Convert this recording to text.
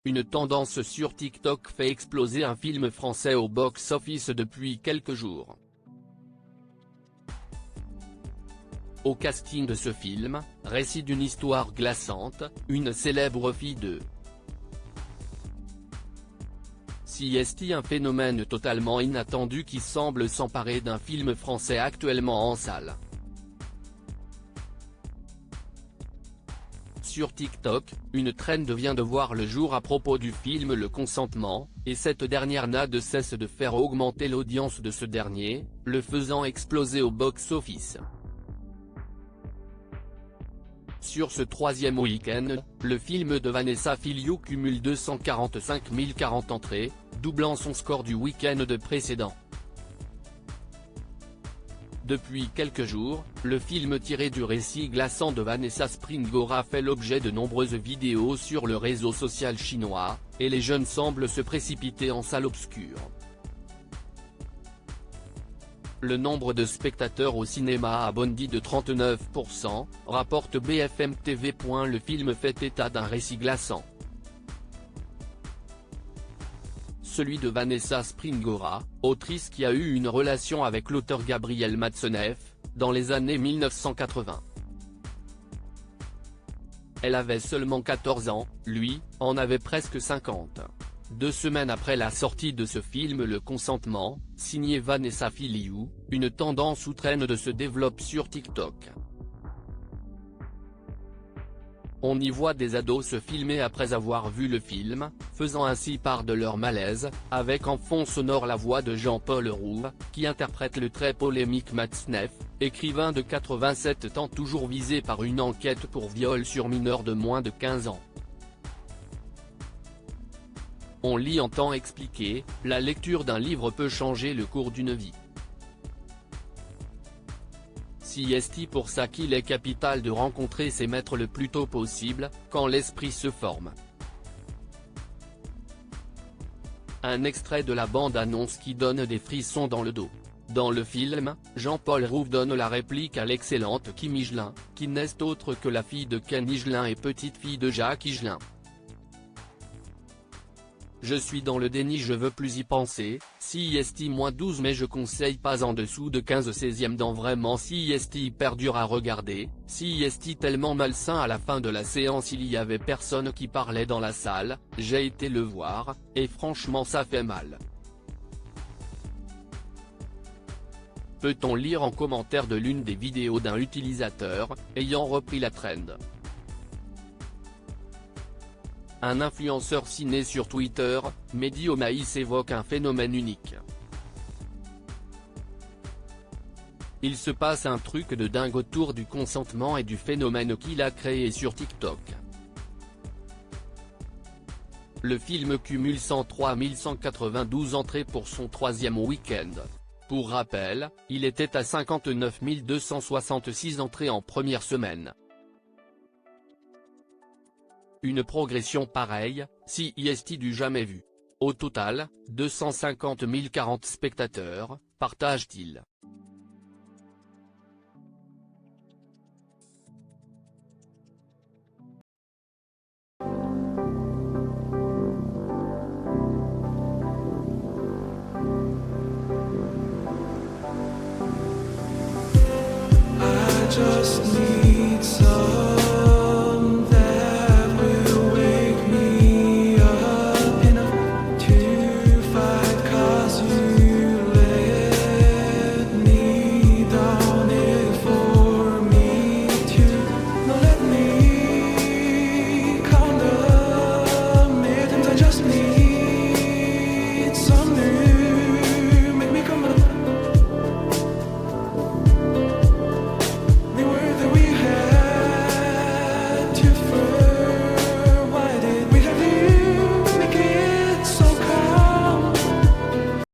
une tendance sur TikTok fait exploser un film français au box-office depuis quelques jours. Au casting de ce film, récit d'une histoire glaçante, une célèbre fille de CST, un phénomène totalement inattendu qui semble s'emparer d'un film français actuellement en salle. Sur TikTok, une trend vient de voir le jour à propos du film Le Consentement, et cette dernière n'a de cesse de faire augmenter l'audience de ce dernier, le faisant exploser au box-office. Sur ce troisième week-end, le film de Vanessa Filiou cumule 245 040 entrées, doublant son score du week-end précédent. Depuis quelques jours, le film tiré du récit glaçant de Vanessa Springora fait l'objet de nombreuses vidéos sur le réseau social chinois, et les jeunes semblent se précipiter en salle obscure. Le nombre de spectateurs au cinéma a bondi de 39%, rapporte BFM TV. Le film fait état d'un récit glaçant. Celui de Vanessa Springora, autrice qui a eu une relation avec l'auteur Gabriel Matzneff, dans les années 1980. Elle avait seulement 14 ans, lui, en avait presque 50. 2 semaines après la sortie de ce film Le Consentement, signé Vanessa Filiou, une tendance souterraine se développe sur TikTok. On y voit des ados se filmer après avoir vu le film, faisant ainsi part de leur malaise, avec en fond sonore la voix de Jean-Paul Rouve, qui interprète le très polémique Matzneff, écrivain de 87 ans toujours visé par une enquête pour viol sur mineur de moins de 15 ans. On l'y entend expliquer, la lecture d'un livre peut changer le cours d'une vie. CST pour ça qu'il est capital de rencontrer ses maîtres le plus tôt possible, quand l'esprit se forme. Un extrait de la bande-annonce qui donne des frissons dans le dos. Dans le film, Jean-Paul Rouve donne la réplique à l'excellente Kim Higelin, qui n'est autre que la fille de Ken Higelin et petite-fille de Jacques Higelin. Je suis dans le déni, je veux plus y penser, CST-12 mais je conseille pas en dessous de 15 16e dans vraiment CST hyper dur à regarder, CST tellement malsain à la fin de la séance il y avait personne qui parlait dans la salle, j'ai été le voir, et franchement ça fait mal. Peut-on lire en commentaire de l'une des vidéos d'un utilisateur, ayant repris la trend. Un influenceur ciné sur Twitter, Mehdi Omaïs évoque un phénomène unique. Il se passe un truc de dingue autour du consentement et du phénomène qu'il a créé sur TikTok. Le film cumule 103 192 entrées pour son troisième week-end. Pour rappel, il était à 59 266 entrées en première semaine. Une progression pareille, CST du jamais vu. Au total, 250 040 spectateurs, partagent-ils. I just need